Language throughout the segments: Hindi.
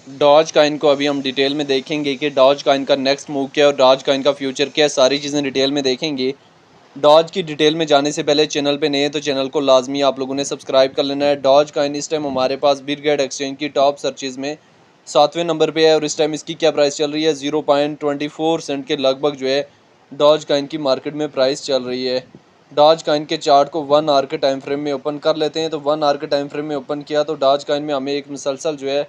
डॉज कॉइन को अभी हम डिटेल में देखेंगे कि डॉज कॉइन का नेक्स्ट मूव क्या है और डॉज कॉइन का फ्यूचर क्या है, सारी चीज़ें डिटेल में देखेंगे। डॉज की डिटेल में जाने से पहले चैनल पे नए हैं तो चैनल को लाजमी आप लोगों ने सब्सक्राइब कर लेना है। डॉज कॉइन इस टाइम हमारे पास बिटगेट एक्सचेंज की टॉप सर्चेज़ में 7वें नंबर पे है और इस टाइम इसकी क्या प्राइस चल रही है, 0.24 सेंट के लगभग जो है डॉज कॉइन की मार्केट में प्राइस चल रही है। डॉज कॉइन के चार्ट को 1 आवर के टाइम फ्रेम में ओपन कर लेते हैं। तो 1 आवर के टाइम फ्रेम में ओपन किया तो डॉज कॉइन में हमें एक मुसलसल जो है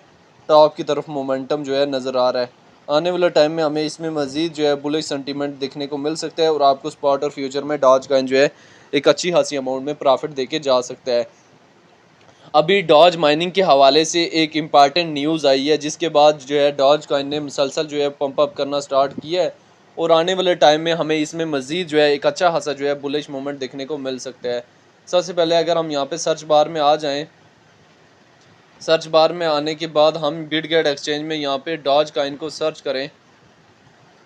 टॉप की तरफ मोमेंटम जो है नज़र आ रहा है। आने वाले टाइम में हमें इसमें मज़ीद जो है बुलिश सेंटीमेंट देखने को मिल सकता है और आपको स्पॉट और फ्यूचर में डॉज कॉइन जो है एक अच्छी खासी अमाउंट में प्रॉफिट देके जा सकता है। अभी डॉज माइनिंग के हवाले से एक इम्पॉर्टेंट न्यूज़ आई है जिसके बाद जो है डॉज कॉइन ने मुसलसल जो है पंप अप करना स्टार्ट किया है और आने वाले टाइम में हमें इसमें मज़ीद जो है एक अच्छा खासा जो है बुलिश मोमेंट देखने को मिल सकता है। सबसे पहले अगर हम यहाँ पे सर्च बार में आ जाएँ, सर्च बार में आने के बाद हम बिटगेट एक्सचेंज में यहाँ पे डॉज कॉइन को सर्च करें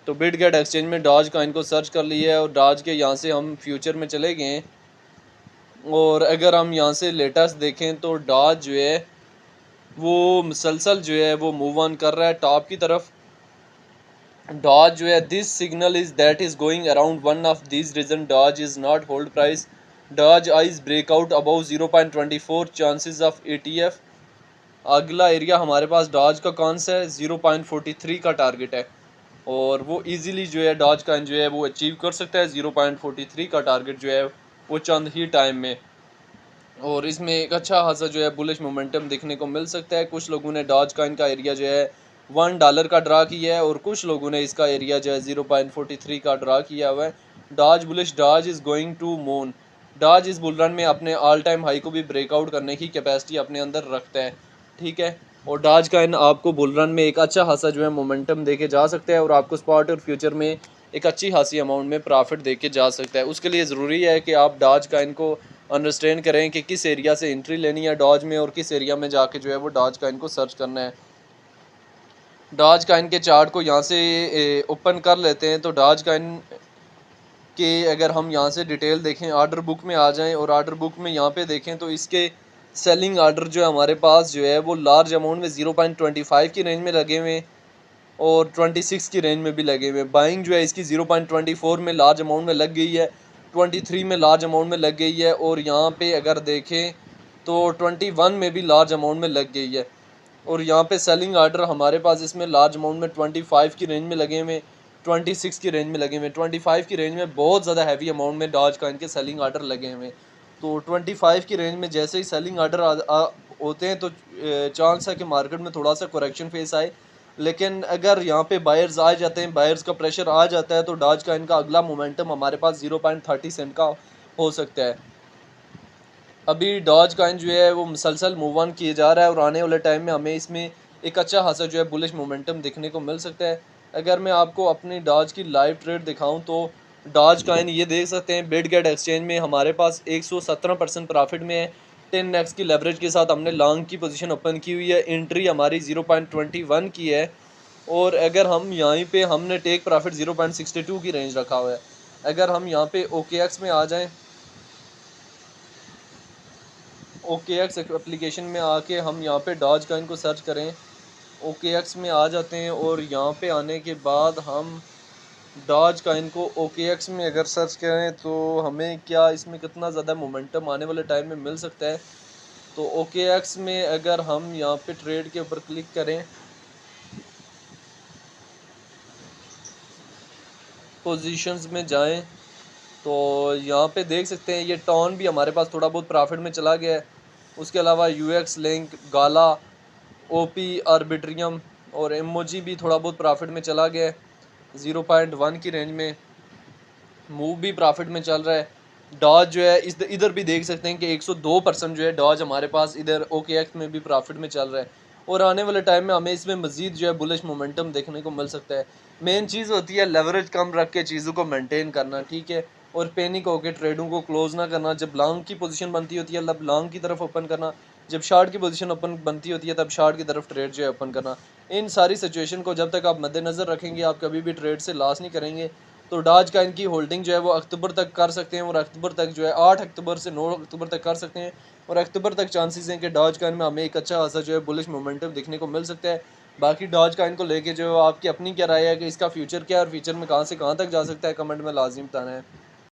तो बिटगेट एक्सचेंज में डॉज कॉइन को सर्च कर लिया है और डॉज के यहाँ से हम फ्यूचर में चले गए और अगर हम यहाँ से लेटेस्ट देखें तो डॉज जो है वो मुसलसल जो है वो मूव ऑन कर रहा है टॉप की तरफ। डॉज जो है this signal is that is going around one of this region doge is not hold price. Doge eyes breakout above 0.24 chances of ETF। अगला एरिया हमारे पास डॉज का कौन सा है, 0.43 का टारगेट है और वो इजीली जो है डॉज का जो है वो अचीव कर सकता है 0.43 का टारगेट जो है वो चंद ही टाइम में। और इसमें एक अच्छा खासा जो है बुलिश मोमेंटम देखने को मिल सकता है। कुछ लोगों ने डॉज कॉइन का एरिया जो है $1 का ड्रा किया है और कुछ लोगों ने इसका एरिया जो है 0.43 का ड्रा किया हुआ है। Doge bullish, doge is going to moon. Doge इस बुल रन में अपने ऑल टाइम हाई को भी ब्रेकआउट करने की कैपेसिटी अपने अंदर रखता है, ठीक है। और डॉज कॉइन आपको बुल रन में एक अच्छा खासा जो है मोमेंटम देके जा सकता है और आपको स्पॉट और फ्यूचर में एक अच्छी खासी अमाउंट में प्रॉफिट देके जा सकता है। उसके लिए ज़रूरी है कि आप डॉज कॉइन को अंडरस्टैंड करें कि किस एरिया से एंट्री लेनी है डॉज में और किस एरिया में जाके जो है वो डॉज कॉइन को सर्च करना है। डॉज कॉइन के चार्ट को यहाँ से ओपन कर लेते हैं तो डॉज कॉइन के अगर हम यहाँ से डिटेल देखें, ऑर्डर बुक में आ जाएं और ऑर्डर बुक में यहाँ पे देखें तो इसके सेलिंग ऑर्डर जो है हमारे पास जो है वो लार्ज अमाउंट में 0.25 की रेंज में लगे हुए हैं और 26 की रेंज में भी लगे हुए हैं। बाइंग जो है इसकी 0.24 में लार्ज अमाउंट में लग गई है, 23 में लार्ज अमाउंट में लग गई है और यहाँ पे अगर देखें तो 21 में भी लार्ज अमाउंट में लग गई है। और यहाँ पे सेलिंग आर्डर हमारे पास इसमें लार्ज अमाउंट में 25 की रेंज में लगे हुए, 26 की रेंज में लगे हुए, 25 की रेंज में बहुत ज़्यादा हैवी अमाउंट में डॉज कॉइन के सेलिंग आर्डर लगे हुए। तो 25 की रेंज में जैसे ही सेलिंग आर्डर होते हैं तो चांस है कि मार्केट में थोड़ा सा करेक्शन फेस आए, लेकिन अगर यहाँ पे बायर्स आ जाते हैं, बायर्स का प्रेशर आ जाता है तो डॉज कॉइन का अगला मोमेंटम हमारे पास 0.30 सेंट का हो सकता है। अभी डॉज कॉइन जो है वो मुसलसल मूव ऑन किए जा रहा है और आने वाले टाइम में हमें इसमें एक अच्छा खासा जो है बुलिश मोमेंटम देखने को मिल सकता है। अगर मैं आपको अपनी डॉज की लाइव ट्रेड दिखाऊं तो डॉज कॉइन ये देख सकते हैं बिटगेट एक्सचेंज में हमारे पास 117% प्रॉफिट में है। 10x की लेवरेज के साथ हमने लॉन्ग की पोजीशन ओपन की हुई है। एंट्री हमारी 0.21 की है और अगर हम यहीं पे हमने टेक प्रॉफिट 0.62 की रेंज रखा हुआ है। अगर हम यहाँ पे OKX में आ जाएँ, OKX एप्लीकेशन में आके हम यहाँ पे डॉज कॉइन को सर्च करें, OKX में आ जाते हैं और यहाँ पे आने के बाद हम डॉज कॉइन को OKX में अगर सर्च करें तो हमें क्या इसमें कितना ज़्यादा मोमेंटम आने वाले टाइम में मिल सकता है। तो OKX में अगर हम यहाँ पे ट्रेड के ऊपर क्लिक करें, पोजीशंस में जाएं तो यहाँ पे देख सकते हैं ये टॉन भी हमारे पास थोड़ा बहुत प्रॉफिट में चला गया है। उसके अलावा UX लिंक, गाला, OP, आर्बिट्रियम और एमओजी भी थोड़ा बहुत प्रॉफिट में चला गया है। 0.1 की रेंज में मूव भी प्रॉफिट में चल रहा है। डॉज जो है इस इधर भी देख सकते हैं कि 102% जो है डॉज हमारे पास इधर OKX में भी प्रॉफिट में चल रहा है और आने वाले टाइम में हमें इसमें मज़ीद जो है बुलिश मोमेंटम देखने को मिल सकता है। मेन चीज़ होती है लेवरेज कम रख के चीज़ों को मेंटेन करना, ठीक है, और पैनिक होकर ट्रेडों को क्लोज ना करना। जब लॉन्ग की पोजीशन बनती होती है तब लॉन्ग की तरफ ओपन करना, जब शॉर्ट की पोजीशन ओपन बनती होती है तब शॉर्ट की तरफ ट्रेड जो है ओपन करना। इन सारी सिचुएशन को जब तक आप मद्देनज़र रखेंगे आप कभी भी ट्रेड से लॉस नहीं करेंगे। तो डॉज कॉइन की होल्डिंग जो है वो अक्टूबर तक कर सकते हैं और अक्टूबर तक जो है 8 अक्टूबर से 9 अक्टूबर तक कर सकते हैं और अक्टूबर तक चांसेस हैं कि डॉज कॉइन में हमें एक अच्छा खासा जो है बुलिश मोमेंटम देखने को मिल सकता है। बाकी डॉज कॉइन को लेके जो आपकी अपनी क्या राय है कि इसका फ्यूचर क्या है और फ्यूचर में कहाँ से कहाँ तक जा सकता है, कमेंट में लाजमी बताना है।